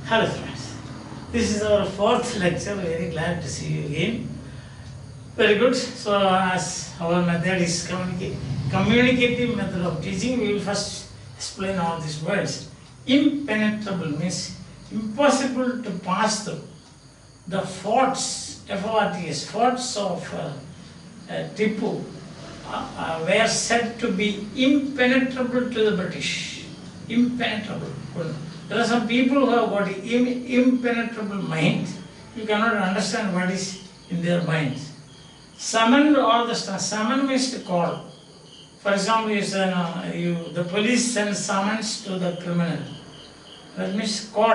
Hello friends, this is our fourth lecture. Very glad to see you again. Very good. So as our method is communicative method of teaching, we will first explain all these words. Impenetrable means impossible to pass through. The forts, F-O-R-T-S, forts of Tipu were said to be impenetrable to the British. Impenetrable. There are some people who have got impenetrable mind. You cannot understand what is in their minds. Summoned all the stuff. Summon means to call. For example, the police sends summons to the criminal. That means call.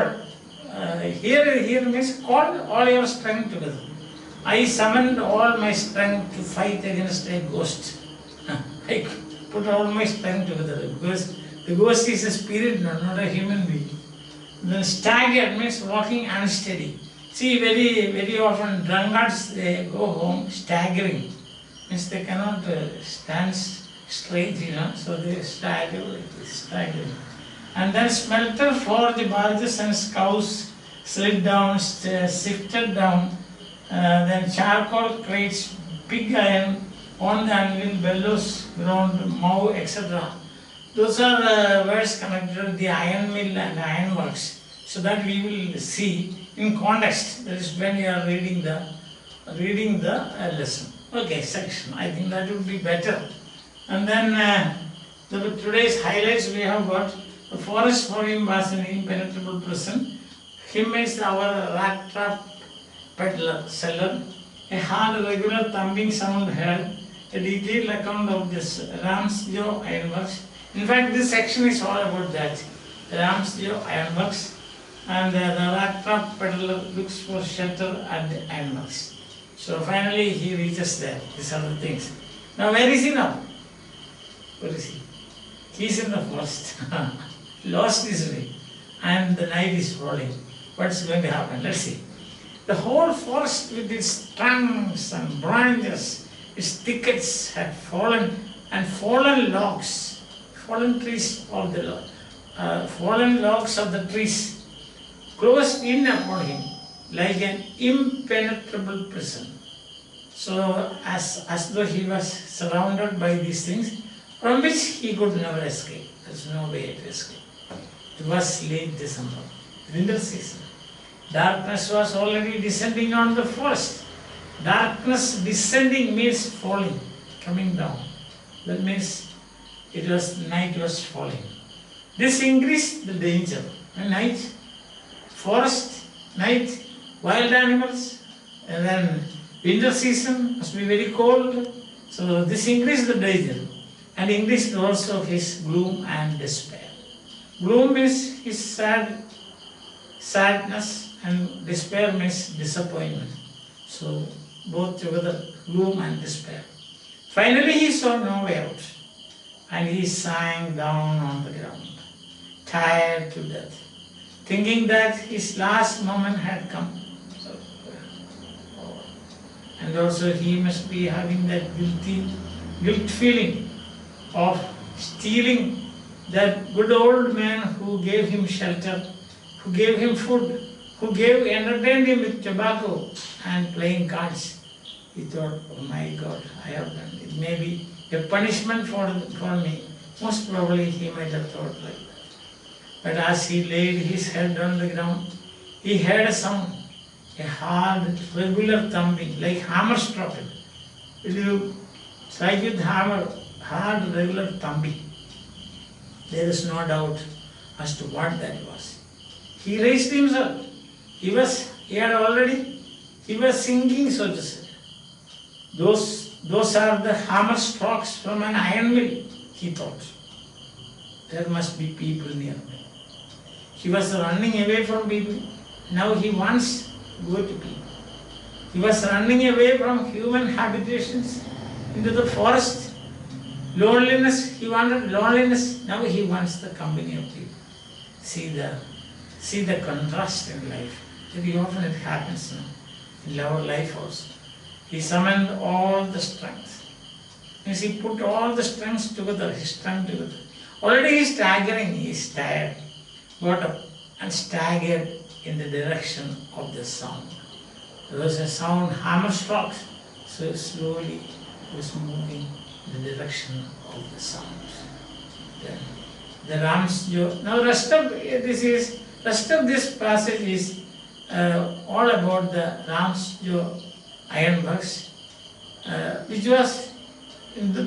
Here means call all your strength together. I summoned all my strength to fight against a ghost. I put all my strength together because the ghost is a spirit, not a human being. Then staggered means walking unsteady. See, very often drunkards, they go home staggering. Means they cannot stand straight, so they stagger like this, staggering. And then smelter for the barges and scows slid down, sifted down. Then charcoal crates, big iron, on the anvil, bellows, ground, mow, etc. Those are words connected with the iron mill and iron works. So that we will see in context. That is when you are reading the lesson. Okay, section. I think that would be better. And then today's highlights we have got the forest for him was an impenetrable prison. Him is our Rattrap peddler, seller. A hard regular thumping sound heard. A detailed account of this Ramsjo ironworks. In fact, this section is all about that. Ramsjo ironworks. And the Rattrap peddler looks for shelter at the ironworks. So finally he reaches there. These are the things. Now where is he now? Where is he? He is in the forest. Lost his way. And the night is falling. What's going to happen? Let's see. The whole forest with its trunks and branches, its thickets had fallen, and fallen logs, fallen trees of the fallen logs of the trees closed in upon him like an impenetrable prison. So as though he was surrounded by these things from which he could never escape. There's no way to escape. It was late December, winter season. Darkness was already descending on the forest. Darkness descending means falling, coming down. That means night was falling. This increased the danger. And night, forest, night, wild animals, and then winter season must be very cold. So this increased the danger and increased also his gloom and despair. Gloom means his sadness, and despair means disappointment. So both together, gloom and despair. Finally he saw no way out, and he sank down on the ground, tired to death, thinking that his last moment had come. And also he must be having that guilt feeling of stealing that good old man who gave him shelter, who gave him food, who entertained him with tobacco and playing cards. He thought, oh my God, I have done it. It may be a punishment for me. Most probably he might have thought like that. But as he laid his head on the ground, he heard a sound, a hard, regular thumping, like hammer stroking. Will you strike with hammer, hard, regular thumping? There is no doubt as to what that was. He raised himself. He was sinking, so to say. Those are the hammer strokes from an iron mill, he thought. There must be people near me. He was running away from people. Now he wants to go to people. He was running away from human habitations into the forest. Loneliness, he wanted loneliness. Now he wants the company of people. See the contrast in life. Very often it happens now, in our life also. He summoned all the strength. Means he put all the strengths together, his strength together. Already he is staggering, he is tired. Got up and staggered in the direction of the sound. There was a sound, hammer strokes, so slowly it was moving in the direction of the sound. Then the Ramsjo. Now rest of this passage is all about the Ramsjo ironworks, which was in the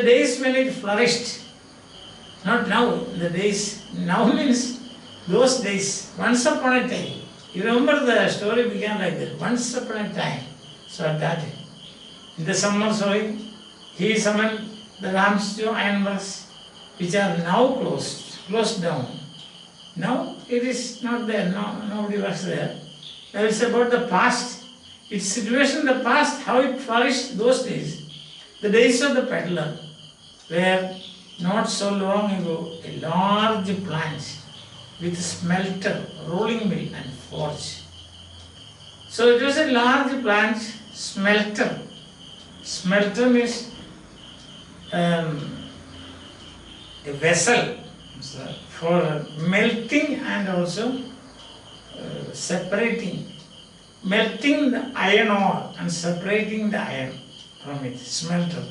days when it flourished. Not now. The days now means those days. Once upon a time. You remember the story began like that. Once upon a time. So at that time, in the summer sowing, he summoned the Ramsjo ironworks, which are now closed down. Now it is not there. Nobody works there. Now it's about the past. Its situation in the past, how it flourished those days. The days of the peddler were not so long ago a large plant with smelter, rolling mill and forge. So it was a large plant, smelter. Smelter means a vessel for melting and also separating, melting the iron ore and separating the iron from it, smelter.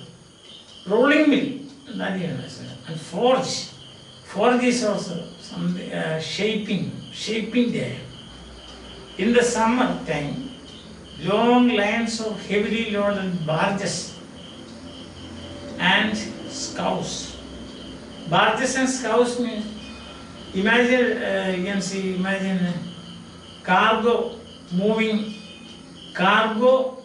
Rolling mill, and forge. Forge is also some shaping the iron. In the summer time, long lines of heavily loaded barges and scows. Barges and scows means, imagine cargo, moving cargo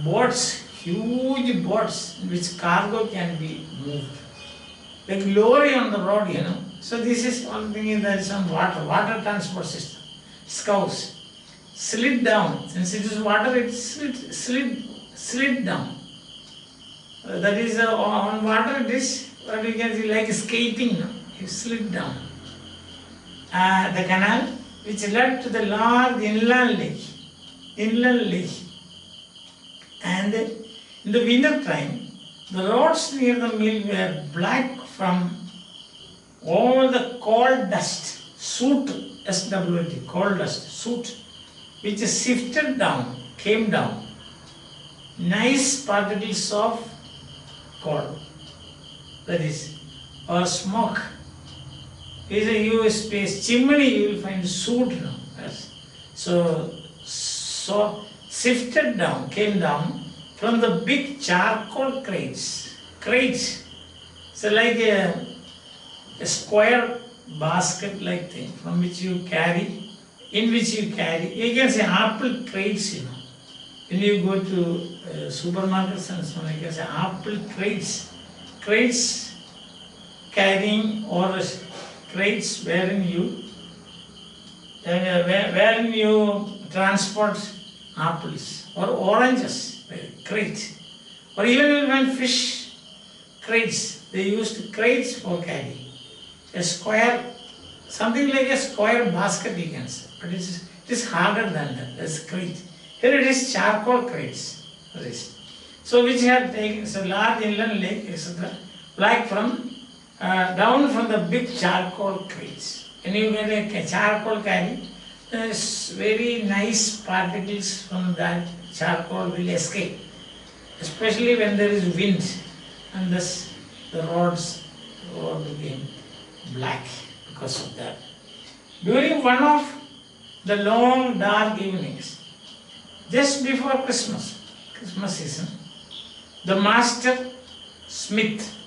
boats, huge boats in which cargo can be moved. Like lorry on the road, So this is one thing, there is some water transport system. Scows. Slid down. Since it is water, it slid down. That is on water, it is what you can see like skating. It slid down. The canal which led to the large inland lake. And in the winter time, the roads near the mill were black from all the coal dust, soot, SWT, coal dust, soot, which sifted down, came down. Nice particles of coal, that is, or smoke. Is a US space chimney, you will find soot now. Yes. So sifted down, came down from the big charcoal crates. So like a square basket like thing from which you carry, in which you carry. You can say apple crates, When you go to supermarkets and so on, you can say apple crates. Crates carrying or crates wherein you transport apples or oranges, crate. Or even when fish crates, they used crates for carrying. A square, something like a square basket you can say, but it is harder than that, that's crate. Here it is charcoal crates. So which have taken, so large inland lake, etc. Like from, down from the big charcoal crates. When you get a charcoal carry, very nice particles from that charcoal will escape. Especially when there is wind and thus the road became black because of that. During one of the long dark evenings, just before Christmas season, the master smith,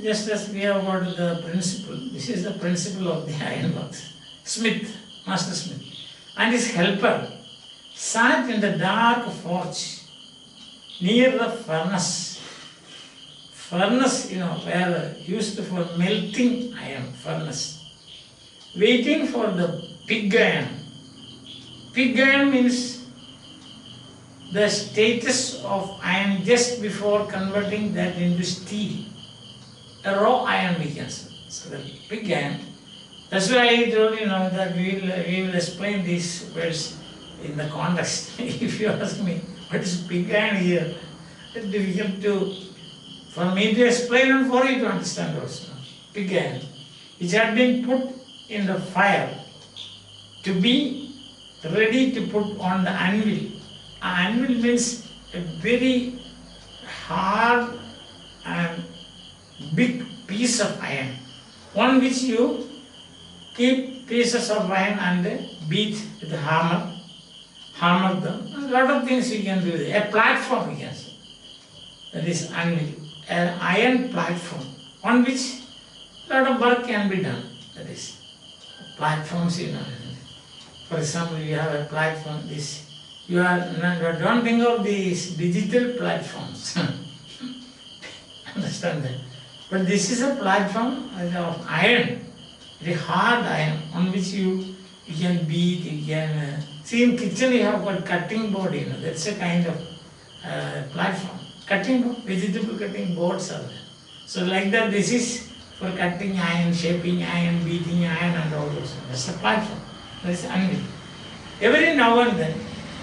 just as we have got the principle, this is the principle of the ironworks, master smith, and his helper sat in the dark forge near the furnace, where used for melting iron, furnace, waiting for the pig iron. Pig iron means the status of iron just before converting that into steel. A raw iron we can say. So the pig iron. That's why I told that we will explain these words in the context. If you ask me, what is pig iron here? It's difficult for me to explain and for you to understand also. Pig iron, which had been put in the fire to be ready to put on the anvil. Anvil means a very hard and big piece of iron, on which you keep pieces of iron and beat with a hammer them. A lot of things you can do. A platform, you can say. That is anvil, an iron platform on which a lot of work can be done. That is platforms, you know. For example, you have a platform. Don't think of these digital platforms. Understand that? But this is a platform of iron, very hard iron, on which you can beat, you can see in kitchen you have got cutting board, you know, that's a kind of platform. Cutting board, vegetable cutting boards are there. So like that, this is for cutting iron, shaping iron, beating iron and all those. That's a platform. That's anvil. Every now and then,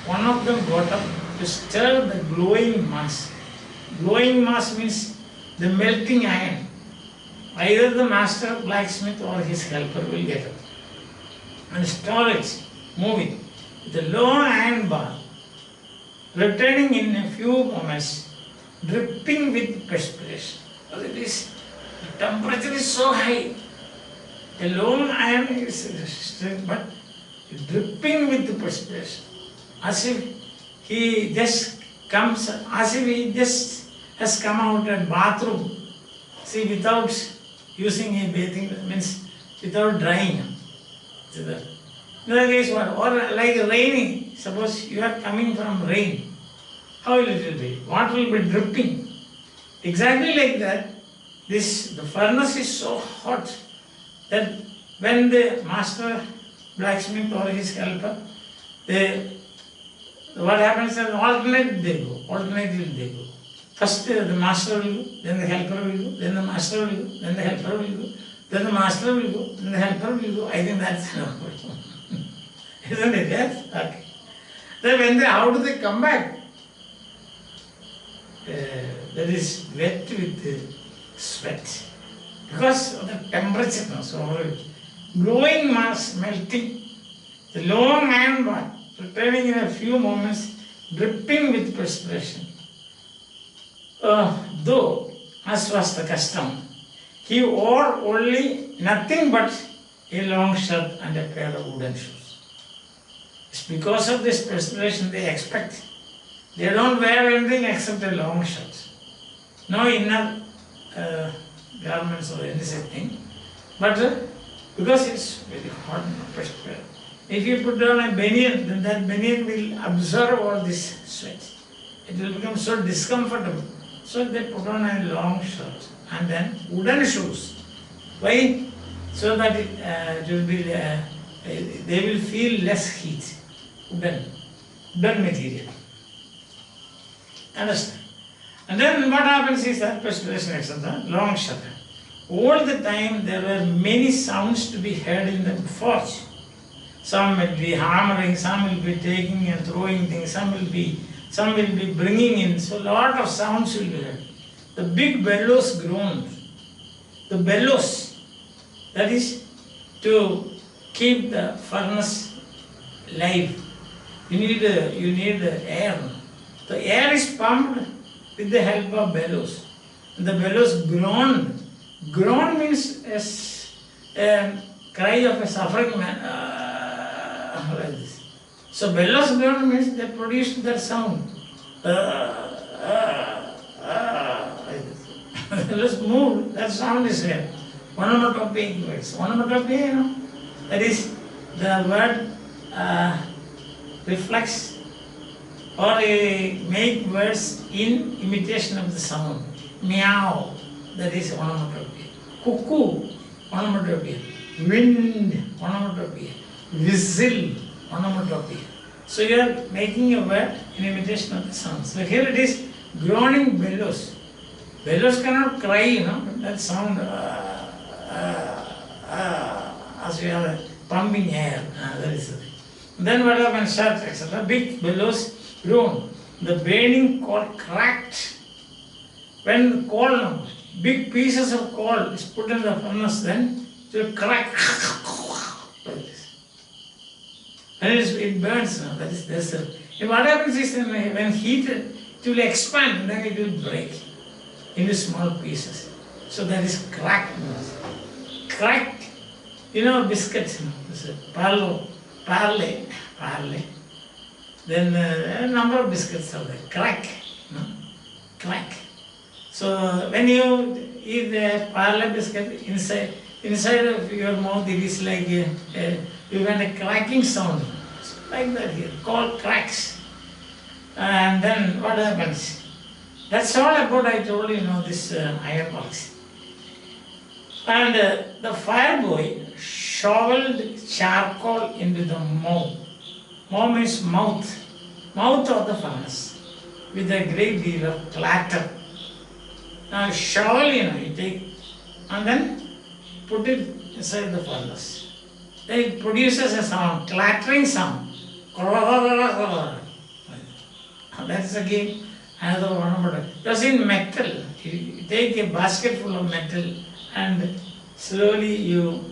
one of them got up to stir the glowing mass. Glowing mass means the melting iron. Either the master blacksmith or his helper will get up and stir it, move it with a long iron bar, returning in a few moments, dripping with perspiration. The temperature is so high. A long iron is but dripping with perspiration, as if he just comes, as if he just has come out of bathroom. See, without using a bathing, means without drying. See that? In other case, what? Or like raining. Suppose you are coming from rain. How will it be? What will be dripping? Exactly like that. The furnace is so hot that when the master blacksmith or his helper, what happens is alternately they go. First the master will go, then the helper will go, then the master will go, then the helper will go, then the master will go, then the helper will go. I think that's enough. Isn't it? Yes? Okay. Then how do they come back? That is wet with sweat. Because of the temperature. So glowing mass melting. The long iron bar returning in a few moments, dripping with perspiration. Though, as was the custom, he wore only nothing but a long shirt and a pair of wooden shoes. It's because of this perspiration they expect. They don't wear anything except a long shirt. No inner garments or any such thing. But because it's very hot and perspiration. If you put on a banyan, then that banyan will absorb all this sweat. It will become so discomfortable. So they put on a long shirt and then wooden shoes. Why? So that it will be, they will feel less heat. Wooden material. Understand? And then what happens is that perspiration, etc., long shirt. All the time there were many sounds to be heard in the forge. Some will be hammering, some will be taking and throwing things, some will be bringing in. So a lot of sounds will be heard. The big bellows groaned. The bellows, that is to keep the furnace live. You need air. The air is pumped with the help of bellows. The bellows groaned. Groan means a cry of a suffering man. Like this. So bellows groan means they produced that sound. Bellows moved, that sound is there. Onomatopoeic words. Onomatopoeia, you know, that is the word reflects or make words in imitation of the sound. Meow, that is onomatopoeia. Cuckoo, onomatopoeia. Wind, onomatopoeia. Whistle, onomatopoeia. So you are making a word in imitation of the sound. So here it is groaning bellows. Bellows cannot cry, you know, that sound as we are pumping air. That is it. Then what happens? Shirt, etc. Big bellows groan. The burning coal cracked. When coal, big pieces of coal is put in the furnace, then it will crack. Like this. When it burns, no, that is this. What happens is when heat, it will expand and then it will break into small pieces. So that is cracked. Cracked, biscuits, this is parle. Then a number of biscuits are there. Crack. Crack. So when you eat the parle biscuit, inside of your mouth it is like you get a cracking sound. Like that here, called cracks. And then what happens? That's all about, I told you, this ironworks. And the fire boy shoveled charcoal into the mouth. Mouth means mouth of the furnace, with a great deal of clatter. Now shovel, you take and then put it inside the furnace. Then it produces a sound, clattering sound. That's again another one. But it was in metal. You take a basket full of metal and slowly you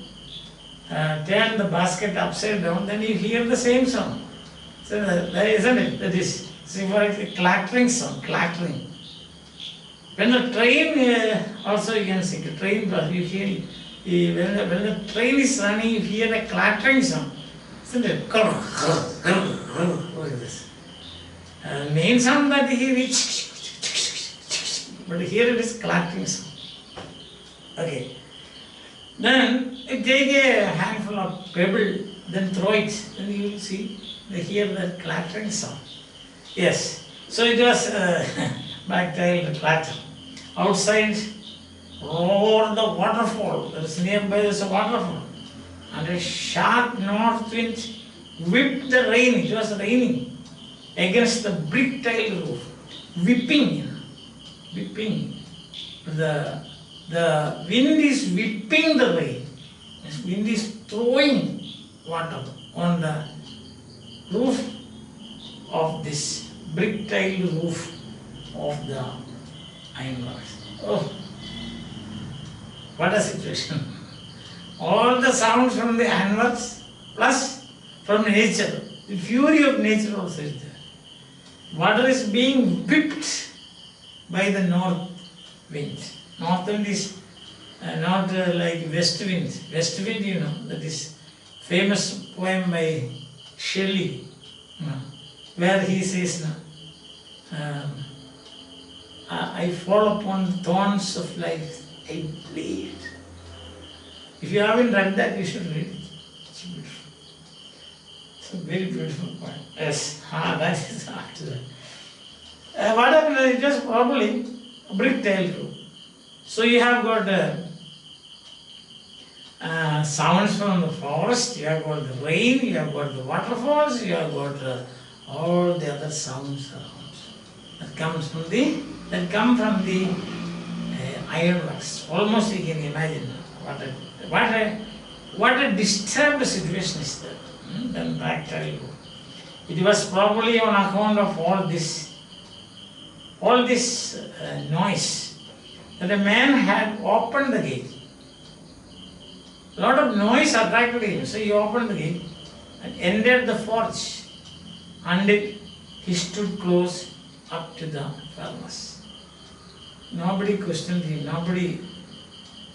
turn the basket upside down, then you hear the same sound. So that isn't it? That is, see, for a clattering sound, clattering. When the train, also you can see the train, you hear, when the train is running, you hear a clattering sound. Isn't it? Look at this. Main sound that you hear is, but here it is clattering sound. Okay. Then you take a handful of pebble, then throw it, then you will see, they hear the clattering sound. Yes. So it was back tail clatter. Outside roared the waterfall. There is nearby, there is a waterfall. And a sharp north wind whipped the rain. It was raining against the brick tile roof. Whipping. The wind is whipping the rain. The wind is throwing water on the roof of this brick tile roof of the ironworks. Oh, what a situation. All the sounds from the ironworks plus from nature. The fury of nature also is there. Water is being whipped by the north wind. North wind is not like west wind. West wind, that is famous poem by Shelley, where he says, I fall upon thorns of life, I bleed. If you haven't read that, you should read it. It's beautiful. It's a very beautiful poem. Yes, that is after that. What happened? It was probably a brick tile roof. So you have got sounds from the forest, you have got the rain, you have got the waterfalls, you have got all the other sounds around that come from the ironworks. Almost you can imagine what a disturbed situation is that. Then back tell you, it was probably on account of all this noise that a man had opened the gate. A lot of noise attracted him, so he opened the gate and entered the forge, and he stood close up to the furnace. Nobody questioned him, nobody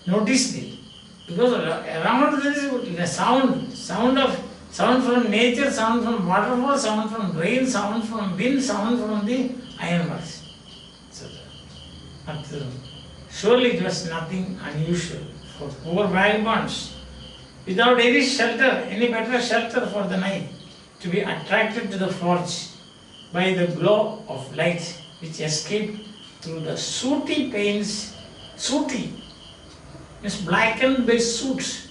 noticed it, because around there is a sound from nature, sound from waterfall, sound from rain, sound from wind, sound from the ironworks. Surely it was nothing unusual for poor vagabonds without any shelter, any better shelter for the night, to be attracted to the forge by the glow of light which escaped through the sooty panes. Sooty means blackened by soot,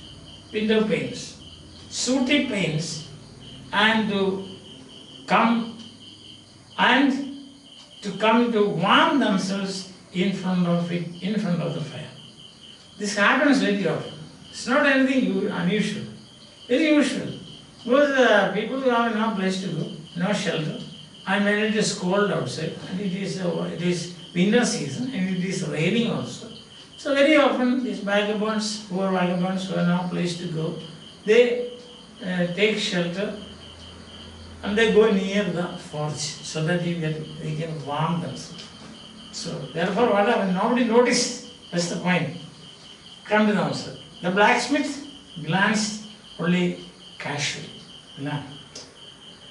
window panes. Sooty panes, and to come to warm themselves in front of the fire. This happens very often. It's not anything unusual, very usual. Because people who have no place to go, no shelter, and when it is cold outside, and it is winter season, and it is raining also. So very often these vagabonds, poor vagabonds who have no place to go, they take shelter and they go near the forge so that they can warm themselves. So therefore what happened? Nobody noticed. That's the point. Come to the answer. The blacksmith glanced only casually. No.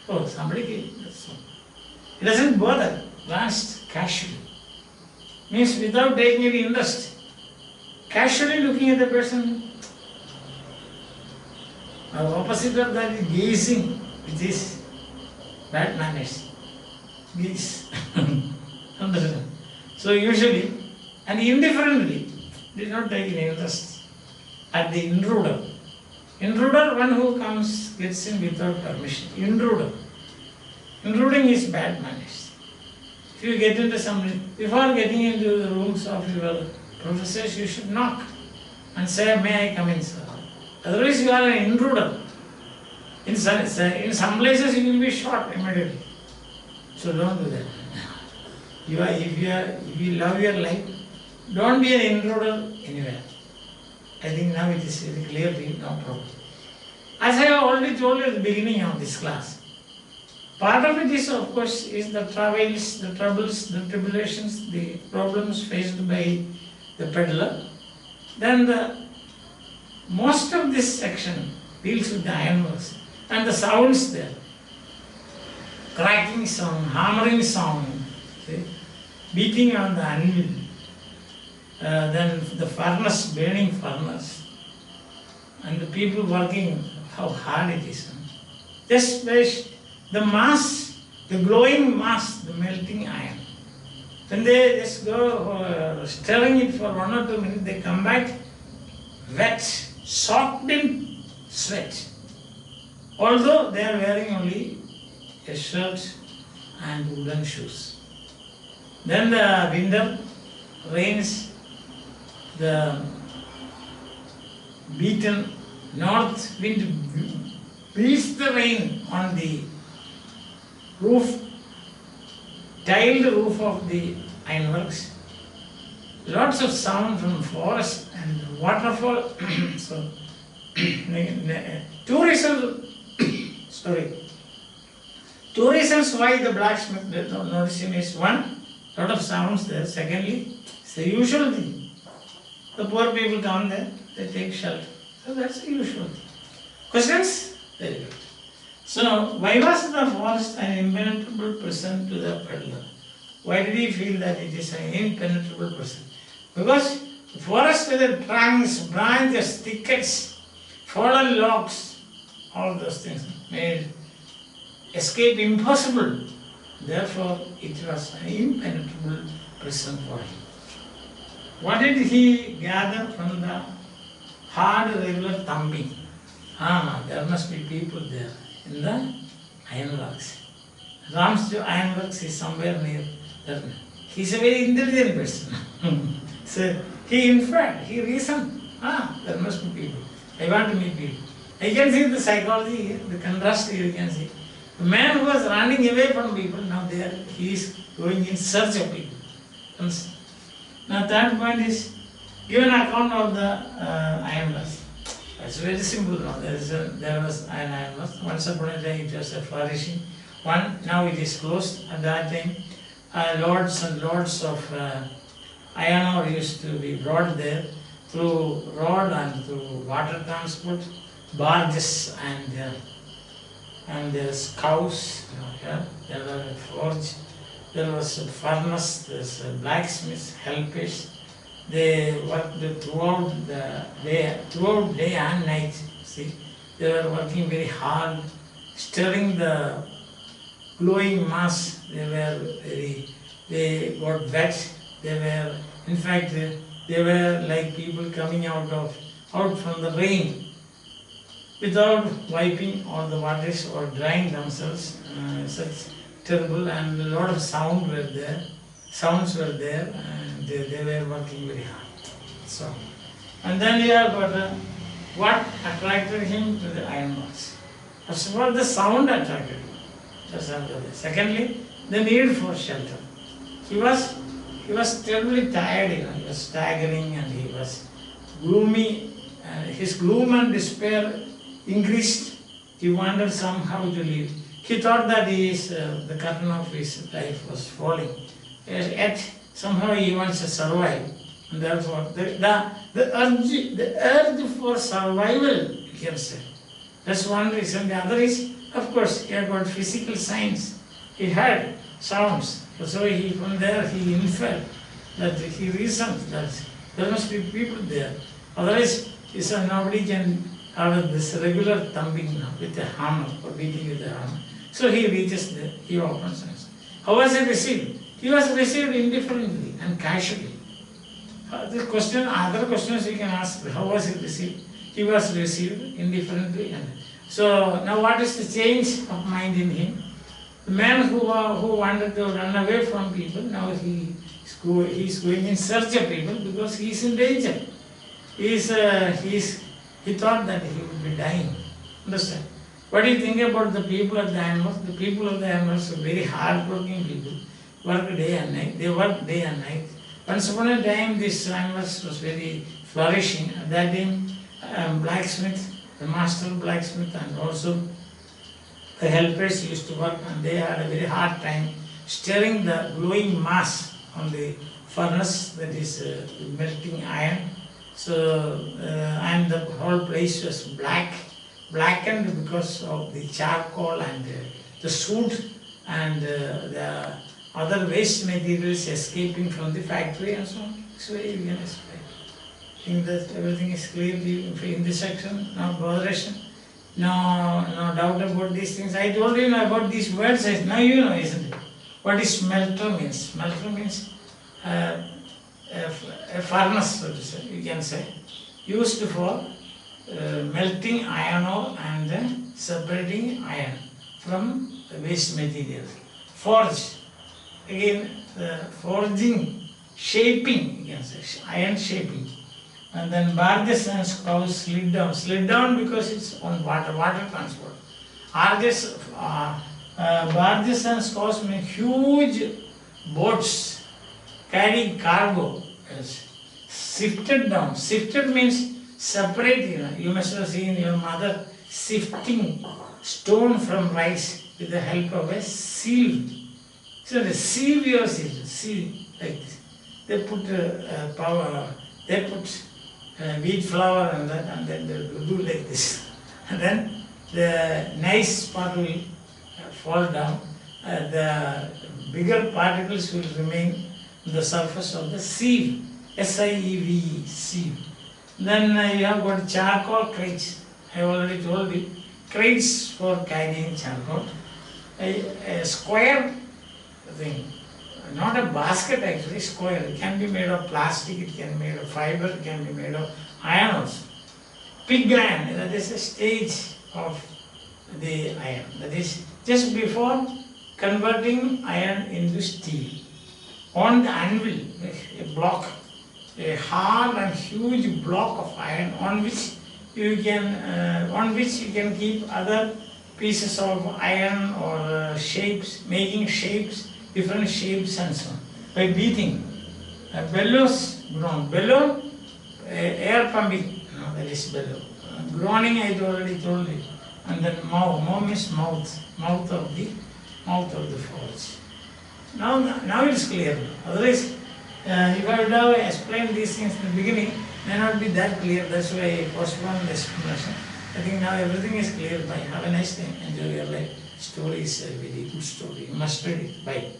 Oh, somebody came. That's all. He doesn't bother. Glanced casually. Means without taking any interest. Casually looking at the person. The opposite of that is gazing, which is bad manners. Gaze. Understand? So usually, and indifferently, did not take any interest at the intruder. Intruder, one who comes, gets in without permission. Intruder. Intruding is bad manners. If you get into somebody, before getting into the rooms of your professors, you should knock and say, may I come in, sir? Otherwise you are an intruder. In some places you will be shot immediately. So don't do that. If you love your life, don't be an intruder anywhere. I think now it is very clear to you, no problem. As I have already told you at the beginning of this class, part of it is, of course, is the travails, the troubles, the tribulations, the problems faced by the peddler. Then most of this section deals with the ironworks and the sounds there. Cracking sound, hammering sound, see? Beating on the anvil, then the furnace, burning furnace, and the people working, how hard it is. Just the mass, the glowing mass, the melting iron. When they just go stirring it for 1 or 2 minutes, they come back wet, soaked in sweat. Although they are wearing only a shirt and wooden shoes. Then the winter rains, the beaten north wind beats the rain on the roof, tiled roof of the ironworks. Lots of sound from forest and waterfall. So, two reasons why the blacksmith did not notice him is: one, lot of sounds there. Secondly, it's the usual thing. The poor people come there, they take shelter. So that's the usual thing. Questions? Very good. So, why was the forest an impenetrable prison to the peddler? Why did he feel that it is an impenetrable prison? Because the forest with the trunks, branches, thickets, fallen logs, all those things made escape impossible. Therefore, it was an impenetrable prison for him. What did he gather from the hard regular thumping? There must be people there in the ironworks. Ramsjo ironworks is somewhere near there. He is a very intelligent person. So he inferred, he reasoned, there must be people. I want to meet people. I can see the psychology here, the contrast here you can see. The man who was running away from people, now he is going in search of people. Now third point is, give an account of the ironworks. It's very simple now. There was an ironworks. Once upon a time it was a flourishing one. Now it is closed. At that time, loads and loads of iron ore used to be brought there through road and through water transport, barges and there's cows. There was a forge. There was a furnace. There's a blacksmith, helpers. They worked throughout day and night. See, they were working very hard, stirring the glowing mass. They got wet. In fact, they were like people coming out from the rain without wiping all the waters or drying themselves. Such terrible, and a lot of sounds were there, and they were working very hard. So, and then you have got what attracted him to the ironworks. First of all, the sound attracted him. That's another way. Secondly, the need for shelter. He was terribly tired, he was staggering and he was gloomy. His gloom and despair increased He wanted somehow to live. He thought that the curtain of his life was falling. Yet somehow he wants to survive. And therefore, the urge for survival, you can say. That's one reason. The other is, of course, he had got physical signs. He heard sounds. So from there he inferred that he reasoned that there must be people there. Otherwise, he said nobody can have this regular thumping with a hammer or beating with a hammer. So he reaches there, he opens and says, how was he received? He was received indifferently and casually. Other questions you can ask, how was he received? He was received indifferently. So now what is the change of mind in him? The man who wanted to run away from people, now he is going in search of people because he is in danger. He thought that he would be dying. Understand? What do you think about the people of the animals? The people of the animals are very hard-working people. Work day and night. They work day and night. Once upon a time, this animals was very flourishing. At that time, blacksmith, the master blacksmith, and also the helpers used to work, and they had a very hard time stirring the glowing mass on the furnace, that is melting iron. So, and the whole place was blackened because of the charcoal and the soot and the other waste materials escaping from the factory and so on. So you can explain. I think that everything is clear in this section. No botheration. No doubt about these things. I told you about these words. Now you know, isn't it? What is smelter means? Smelter means a furnace, so to say, you can say, used for melting iron ore and then separating iron from the waste materials. Forge, again forging, shaping, you can say, iron shaping. And then barges and scows slid down because it's on water transport. Barges and scows mean huge boats carrying cargo. Yes. Sifted down. Sifted means separate. You must have seen your mother sifting stone from rice with the help of a sieve. So the sieve your sieve like this. They put wheat flour and then they do like this. And then the nice part will fall down. The bigger particles will remain on the surface of the sieve. S-I-E-V-E, sieve. Then you have got charcoal crates. I already told you. Crates for carrying charcoal. A square thing. Not a basket actually, square. It can be made of plastic, it can be made of fiber, it can be made of iron also. Pig iron, that is a stage of the iron. That is just before converting iron into steel. On the anvil, a block, a hard and huge block of iron on which you can keep other pieces of iron or shapes, making shapes, different shapes and so on, by beating. Bellows, groan. Bellow, air pumping, that is bellow. Groaning, I already told you. And then mow means mouth of the forge. Now it's clear. Otherwise, if I would have explained these things in the beginning, it may not be that clear. That's why I postponed the explanation. I think now everything is clear. Bye. Have a nice day. Enjoy your life. Story is a very good story. You must read it. Bye.